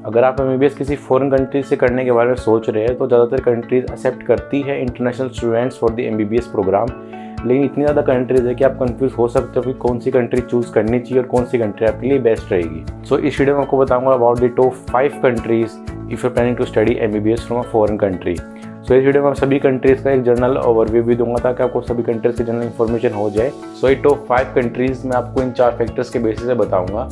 अगर आप एमबीबीएस किसी फॉरेन कंट्री से करने के बारे में सोच रहे हैं तो ज़्यादातर कंट्रीज एक्सेप्ट करती है international students for the MBBS programme, लेकिन इतनी ज़्यादा कंट्रीज़ है कि आप कंफ्यूज हो सकते हो कि कौन सी कंट्री चूज़ करनी चाहिए और कौन सी कंट्री आपके लिए बेस्ट रहेगी। सो इस वीडियो में आपको बताऊंगा about the top 5 countries if you planning to study MBBS from a foreign country. So इस वीडियो में सभी कंट्रीज़ का एक जनरल ओवरव्यू भी दूंगा ताकि आपको सभी कंट्रीज़ की जनरल इन्फॉर्मेशन हो जाए। सो ये टॉप 5 कंट्रीज़ मैं आपको इन 4 फैक्टर्स के बेसिस पे बताऊंगा।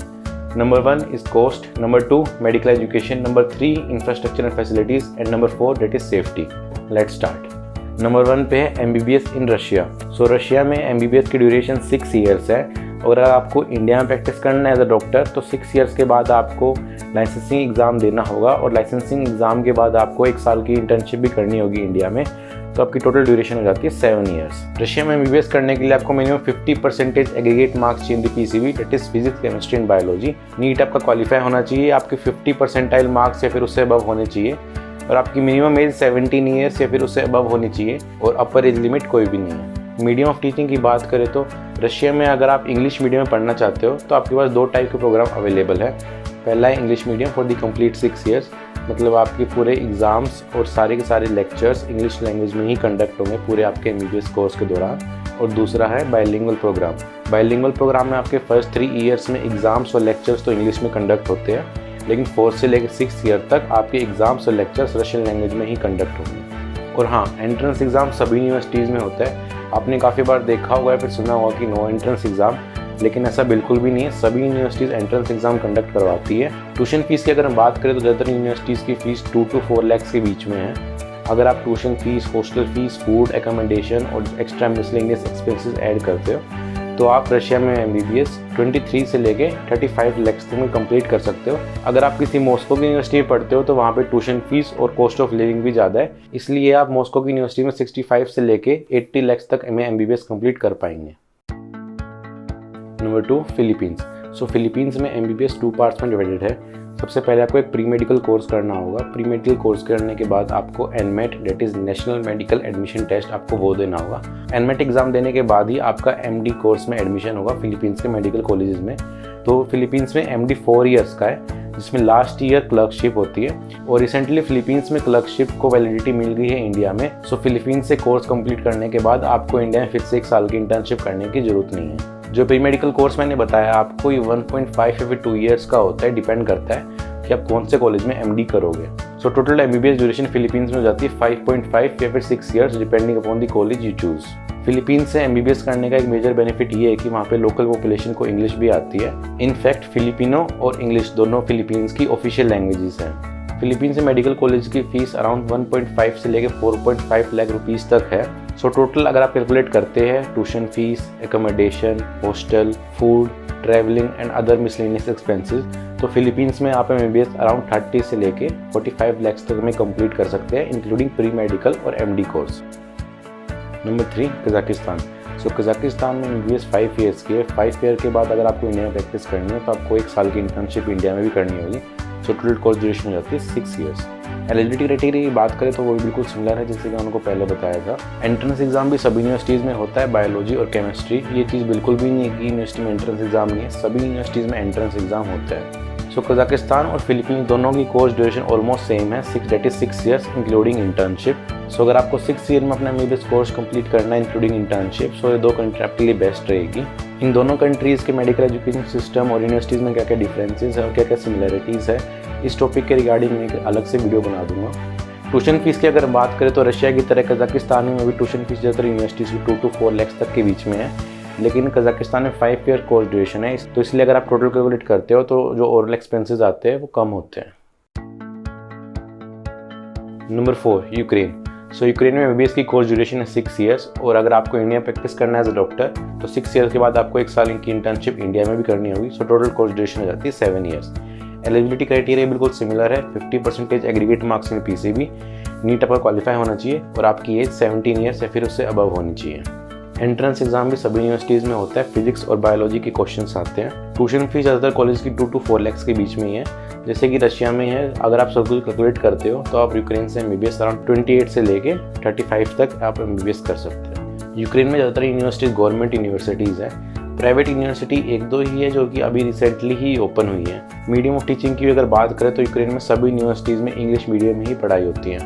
Number 1 is cost, number 2 medical education, number 3 infrastructure and facilities and number 4 that is safety. Let's start. Number 1 पे है MBBS in Russia. So Russia में एमबीबीएस की ड्यूरेशन 6 ईयर्स है और अगर आपको इंडिया में प्रैक्टिस करना है एज अ डॉक्टर तो 6 ईयर्स के बाद आपको लाइसेंसिंग एग्ज़ाम देना होगा और लाइसेंसिंग एग्ज़ाम के बाद आपको 1 साल की इंटर्नशिप भी करनी होगी इंडिया में, तो आपकी टोटल ड्यूरेशन हो जाती है 7 ईयर्स। रशिया में एमबीबीएस करने के लिए आपको मिनिमम 50% एग्रीगेट मार्क्स चाहिए in the PCB, that is physics, chemistry and biology. NEET आपका क्वालिफाई होना चाहिए, आपके 50% मार्क्स या फिर उससे अबव होने चाहिए और आपकी मिनिमम एज 17 ईयर्स या फिर उससे अबव होनी चाहिए और अपर एज लिमिट कोई भी नहीं है। मीडियम ऑफ टीचिंग की बात करें तो रशिया में अगर आप इंग्लिश मीडियम में पढ़ना चाहते हो तो आपके पास 2 टाइप के प्रोग्राम अवेलेबल है। पहला है English medium for the complete 6 years, मतलब आपके पूरे एग्ज़ाम्स और सारे के सारे लेक्चर्स इंग्लिश लैंग्वेज में ही कंडक्ट होंगे पूरे आपके एमबीबीएस कोर्स के दौरान। और दूसरा है बाइलिंगुअल प्रोग्राम। बाइलिंगुअल प्रोग्राम में आपके फर्स्ट 3 ईयर्स में एग्ज़ाम्स और लेक्चर्स तो इंग्लिश में कंडक्ट होते हैं, लेकिन 4 से लेकर 6 ईयर तक आपके एग्ज़ाम्स और लेक्चर्स रशियन लैंग्वेज में ही कंडक्ट होंगे। और हाँ, एंट्रेंस एग्ज़ाम सभी यूनिवर्सिटीज़ में होता है। आपने काफ़ी बार देखा होगा या फिर सुना होगा कि नो एंट्रेंस एग्ज़ाम, लेकिन ऐसा बिल्कुल भी नहीं है। सभी यूनिवर्सिटीज़ एंट्रेंस एग्ज़ाम कंडक्ट करवाती है। ट्यूशन फीस की अगर हम बात करें तो ज़्यादातर यूनिवर्सिटीज़ की फ़ीस 2 to 4 लाख के बीच में है। अगर आप tuition fees, hostel fees, food, accommodation और एक्स्ट्रा मिसलेनियस एक्सपेंसेस ऐड करते हो तो आप रशिया में एमबीबीएस 23 से लेके 35 लाख तक में कंप्लीट कर सकते हो। अगर आप किसी मॉस्को की यूनिवर्सिटी में पढ़ते हो तो वहाँ पे ट्यूशन फीस और कॉस्ट ऑफ लिविंग भी ज़्यादा है, इसलिए आप मॉस्को की यूनिवर्सिटी में 65 से लेके 80 लाख तक में एमबीबीएस कंप्लीट कर पाएंगे। Number 2 Philippines. सो फिलीपींस में एमबीबीएस 2 पार्ट्स में डिवाइडेड है। सबसे पहले आपको एक प्री मेडिकल कोर्स करना होगा। प्री मेडिकल कोर्स करने के बाद आपको NMAT, that is national medical admission test, आपको वो देना होगा। एनमेट एग्जाम देने के बाद ही आपका एमडी कोर्स में एडमिशन होगा फिलीपींस के मेडिकल कॉलेजेस में। तो फिलीपींस में एमडी 4 ईयर्स का है, जिसमें लास्ट ईयर क्लर्कशिप होती है और रिसेंटली फिलीपींस में क्लर्कशिप को वैलिडिटी मिल गई है इंडिया में। सो फिलीपींस से कोर्स कंप्लीट करने के बाद आपको इंडिया में फिर से 1 साल की इंटर्नशिप करने की जरूरत नहीं है। जो प्री मेडिकल कोर्स मैंने बताया आपको, ये 1.5 या फिर 2 ईयर्स का होता है, डिपेंड करता है कि आप कौन से कॉलेज में एमडी करोगे। So total MBBS duration Philippines में हो जाती है 5.5 या फिर 6 years depending upon the college you choose. Philippines से एमबीबीएस करने का एक मेजर बेनिफिट ये है कि वहाँ पे लोकल पॉपुलेशन को इंग्लिश भी आती है। इनफैक्ट फिलिपिनो और इंग्लिश दोनों फिलीपींस की ऑफिशियल लैंग्वेजेस हैं। फिलीपींस से मेडिकल कॉलेज की फीस अराउंड 1.5 से लेकर 4.5 लाख रुपीस तक है। सो टोटल अगर आप कैलकुलेट करते हैं tuition fees, accommodation, hostel, food, travelling and other miscellaneous expenses, तो फिलीपींस में आप एमबीबीएस अराउंड 30 से लेके 45 लाख तक में कंप्लीट कर सकते हैं, इंक्लूडिंग प्री मेडिकल और MD course. Number 3 Kazakhstan. So Kazakhstan में एमबीबीएस 5 ईयर्स की है। 5 ईयर के बाद अगर आपको इंडिया में प्रैक्टिस करनी है तो आपको 1 साल की इंटर्नशिप इंडिया में भी करनी होगी। सो टोटल कोर्स ड्यूरेशन हो जाती है 6 ईयर्स। एलिजिबिलिटी क्राइटेरिया की बात करें तो वो भी बिल्कुल सिमिलर है जैसे कि मैंने उनको पहले बताया था। एंट्रेंस एग्जाम भी सभी यूनिवर्सिटीज़ में होता है, बायोलॉजी और केमिस्ट्री। ये चीज़ बिल्कुल भी नहीं है कि यूनिवर्सिटी में एंट्रेंस एग्जाम नहीं है, सभी यूनिवर्सिटीज़ में एंट्रेंस एग्जाम होता है। सो कजाकिस्तान और फिलीपींस दोनों की कोर्स ड्यूरेशन ऑलमोस्ट सेम है, 6 ईयर्स इंक्लूडिंग इंटर्नशिप। सो अगर आपको 6 ईयर में अपना एमबीबीएस कोर्स कंप्लीट करना है इंक्लूडिंग इंटर्नशिप, सो ये 2 कंट्री आपके लिए बेस्ट रहेगी। इन दोनों कंट्रीज़ के मेडिकल एजुकेशन सिस्टम और यूनिवर्सिटीज़ में क्या क्या डिफरेंसेस है और क्या क्या सिमिलरिटीज़ है, इस टॉपिक के रिगार्डिंग मैं एक अलग से वीडियो बना दूंगा। ट्यूशन फीस की अगर बात करें तो रशिया की तरह कजाकिस्तान में भी ट्यूशन फीस ज़्यादातर यूनिवर्सिटीज़ की 2 to 4 लाख तक के बीच में है, लेकिन कजाकिस्तान में 5 ईयर कोर्स ड्यूरेशन है, तो इसलिए अगर आप टोटल कैलकुलेट करते हो तो जो ओवरऑल एक्सपेंसेस आते हैं वो कम होते हैं। Number 4 Ukraine. सो यूक्रेन में एमबीबीएस की कोर्स ड्यूरेशन है 6 ईयर्स और अगर आपको इंडिया प्रैक्टिस करना है एज अ डॉक्टर तो 6 ईयर्स के बाद आपको 1 साल की इंटर्नशिप इंडिया में भी करनी होगी। सो टोटल कोर्स ड्यूरेशन हो जाती है 7 ईयर्स। एलिजिबिलिटी क्राइटेरिया बिल्कुल सिमिलर है, 50% एग्रीगेट मार्क्स में पीसीबी, नीट आपका क्वालिफाई होना चाहिए और आपकी एज 17 ईयर्स या फिर उससे अबव होनी चाहिए। एंट्रेंस एग्जाम भी सभी यूनिवर्सिटीज़ में होता है, फिजिक्स और बायोलॉजी के क्वेश्चंस आते हैं। ट्यूशन फीस ज़्यादातर कॉलेज की 2 to 4 लाख के बीच में ही है, जैसे कि रशिया में है। अगर आप सब कुछ कैलकुलेट करते हो तो आप यूक्रेन से एमबीबीएस अराउंड 28 से लेके 35 तक आप एमबीबीएस कर सकते हैं। यूक्रेन में ज़्यादातर यूनिवर्सिटीज़ गवर्नमेंट यूनिवर्सिटीज़ है, प्राइवेट यूनिवर्सिटी 1-2 ही है जो कि अभी रिसेंटली ही ओपन हुई है। मीडियम ऑफ टीचिंग की अगर बात करें तो यूक्रेन में सभी यूनिवर्सिटीज़ में इंग्लिश मीडियम में ही पढ़ाई होती है।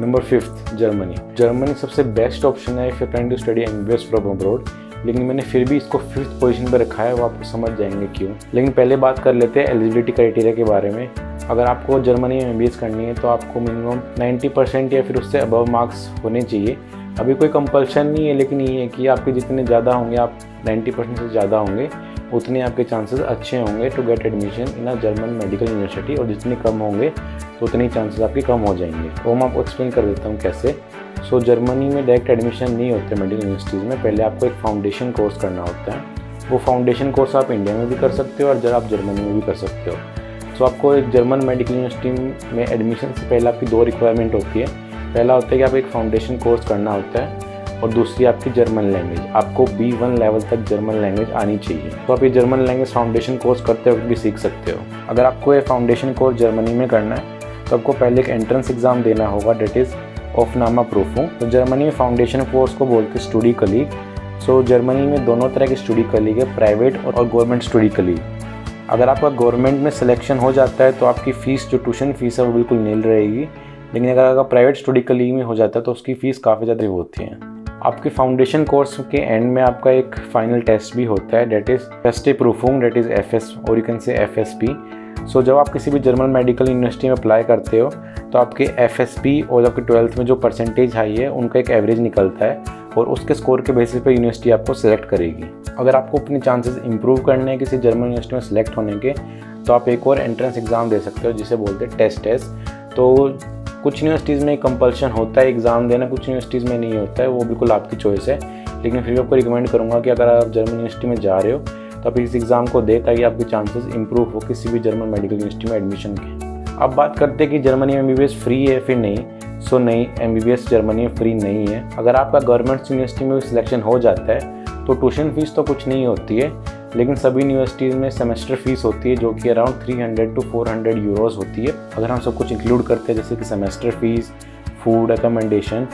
Number 5 Germany. जर्मनी सबसे बेस्ट ऑप्शन है if you plan to study MBBS from abroad, लेकिन मैंने फिर भी इसको 5th पोजीशन पर रखा है, वो आपको समझ जाएंगे क्यों। लेकिन पहले बात कर लेते हैं एलिजिबिलिटी क्राइटेरिया के बारे में। अगर आपको जर्मनी में MBBS करनी है तो आपको मिनिमम 90% या फिर उससे अबव मार्क्स होने चाहिए। अभी कोई कंपल्शन नहीं है, लेकिन ये है कि आपके जितने ज़्यादा होंगे, आप 90% से ज़्यादा होंगे, उतने आपके चांसेस अच्छे होंगे to get admission in a German medical university, और जितने कम होंगे तो उतने चांसेस आपके कम हो जाएंगे। वो मैं आपको एक्सप्लेन कर देता हूँ कैसे। सो जर्मनी में डायरेक्ट एडमिशन नहीं होते मेडिकल यूनिवर्सिटीज़ में, पहले आपको एक फाउंडेशन कोर्स करना होता है। वो फाउंडेशन कोर्स आप इंडिया में भी कर सकते हो और जब आप जर्मनी में भी कर सकते हो। सो आपको एक जर्मन मेडिकल यूनिवर्सिटी में एडमिशन से पहले आपकी 2 रिक्वायरमेंट होती है। पहला होता है कि आपको एक फाउंडेशन कोर्स करना होता है, और दूसरी आपकी जर्मन लैंग्वेज। आपको B1 लेवल तक जर्मन लैंग्वेज आनी चाहिए। तो आप ये जर्मन लैंग्वेज फाउंडेशन कोर्स करते वक्त भी सीख सकते हो। अगर आपको ये फाउंडेशन कोर्स जर्मनी में करना है तो आपको पहले एक एंट्रेंस एग्ज़ाम देना होगा, डेट इज़ Aufnahmeprüfung। तो जर्मनी में फाउंडेशन कोर्स को बोलते हैं स्टडी कलीग। सो जर्मनी में दोनों तरह के स्टडी कलीग है, प्राइवेट और गवर्नमेंट स्टडी कलीग। अगर आपका गवर्नमेंट में सिलेक्शन हो जाता है तो आपकी फ़ीस, जो ट्यूशन फ़ीस है, वो बिल्कुल नील रहेगी। लेकिन अगर आपका प्राइवेट स्टडी कलीग में हो जाता है तो उसकी फ़ीस काफ़ी ज़्यादा होती है। आपके फाउंडेशन कोर्स के एंड में आपका एक फाइनल टेस्ट भी होता है, that is Feste-Prüfung, that is FS और यू कैन से FSP। सो जब आप किसी भी जर्मन मेडिकल यूनिवर्सिटी में अप्लाई करते हो तो आपके FSP और आपके 12th में जो परसेंटेज आई है उनका एक एवरेज निकलता है, और उसके स्कोर के बेसिस पे यूनिवर्सिटी आपको सिलेक्ट करेगी। अगर आपको अपने चांसेस इंप्रूव करने हैं किसी जर्मन यूनिवर्सिटी में सिलेक्ट होने के, तो आप एक और एंट्रेंस एग्ज़ाम दे सकते हो जिसे बोलते हैं टेस्ट। तो कुछ यूनिवर्सिटीज़ में कंपल्शन होता है एग्ज़ाम देना, कुछ यूनिवर्सिटीज़ में नहीं होता है, वो बिल्कुल आपकी चॉइस है। लेकिन फिर भी आपको रिकमेंड करूँगा कि अगर आप जर्मन यूनिवर्सिटी में जा रहे हो तो आप इस एग्ज़ाम को दे, ताकि आपके चांसेस इंप्रूव हो किसी भी जर्मन मेडिकल यूनिवर्सिटी में एडमिशन के। अब बात करते हैं कि जर्मनी में MBBS फ्री है फिर नहीं। सो नहीं, MBBS जर्मनी में फ्री नहीं है। अगर आपका गवर्नमेंट यूनिवर्सिटी में भी सिलेक्शन हो जाता है तो ट्यूशन फ़ीस तो कुछ नहीं होती है, लेकिन सभी यूनिवर्सिटीज़ में सेमेस्टर फ़ीस होती है जो कि अराउंड 300 to 400 यूरोज़ होती है। अगर हम सब कुछ इंक्लूड करते हैं, जैसे कि सेमेस्टर फ़ीस, फूड, अकोमोडेशन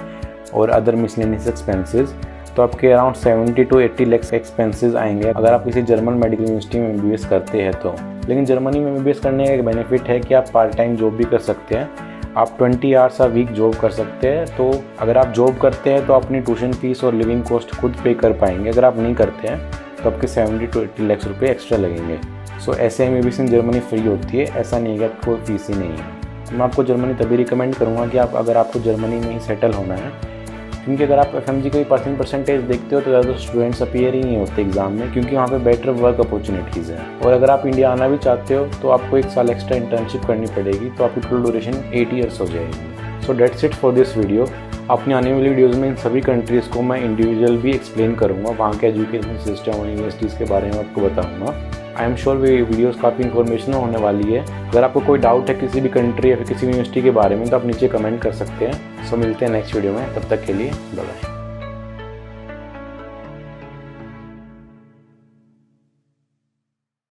और अदर मिसलेनियस एक्सपेंसेस, तो आपके अराउंड 70 to 80 लाख एक्सपेंसेस आएंगे अगर आप किसी जर्मन मेडिकल यूनिवर्सिटी में MBBS करते हैं तो। लेकिन जर्मनी में MBBS करने का एक बेनिफिट है कि आप पार्ट टाइम जॉब भी कर सकते हैं। आप 20 आवर्स अ वीक जॉब कर सकते हैं। तो अगर आप जॉब करते हैं तो अपनी ट्यूशन फीस और लिविंग कॉस्ट खुद पे कर पाएंगे। अगर आप नहीं करते हैं तो आपके 70 to 80 लाख रुपये एक्स्ट्रा लगेंगे। सो ऐसे MBBS इन जर्मनी फ्री होती है, ऐसा नहीं है कि आपको कोई फीस ही नहीं है। मैं आपको जर्मनी तभी रिकमेंड करूँगा कि अगर आपको जर्मनी में ही सेटल होना है, क्योंकि अगर आप FMG का परसेंटेज देखते हो तो ज़्यादा स्टूडेंट्स अपीयर ही नहीं होते एग्ज़ाम में, क्योंकि वहाँ पे बेटर वर्क अपॉर्चुनिटीज़ हैं। और अगर आप इंडिया आना भी चाहते हो तो आपको 1 साल एक्स्ट्रा इंटर्नशिप करनी पड़ेगी, तो आपकी टोटल ड्यूरेशन 8 ईयर्स हो जाएगी। So that's it for this video. अपनी आने वाली वीडियोज़ में इन सभी कंट्रीज़ को मैं इंडिविजुअल भी एक्सप्लेन करूँगा, वहाँ के एजुकेशन सिस्टम और यूनिवर्सिटीज़ के बारे में आपको बताऊँगा। आई एम श्योर वीडियोज़ काफ़ी इन्फॉर्मेशनल होने वाली है। अगर आपको कोई डाउट है किसी भी कंट्री या फिर किसी यूनिवर्सिटी के बारे में तो आप नीचे कमेंट कर सकते हैं। सो मिलते हैं नेक्स्ट वीडियो में, तब तक के लिए बाय बाय।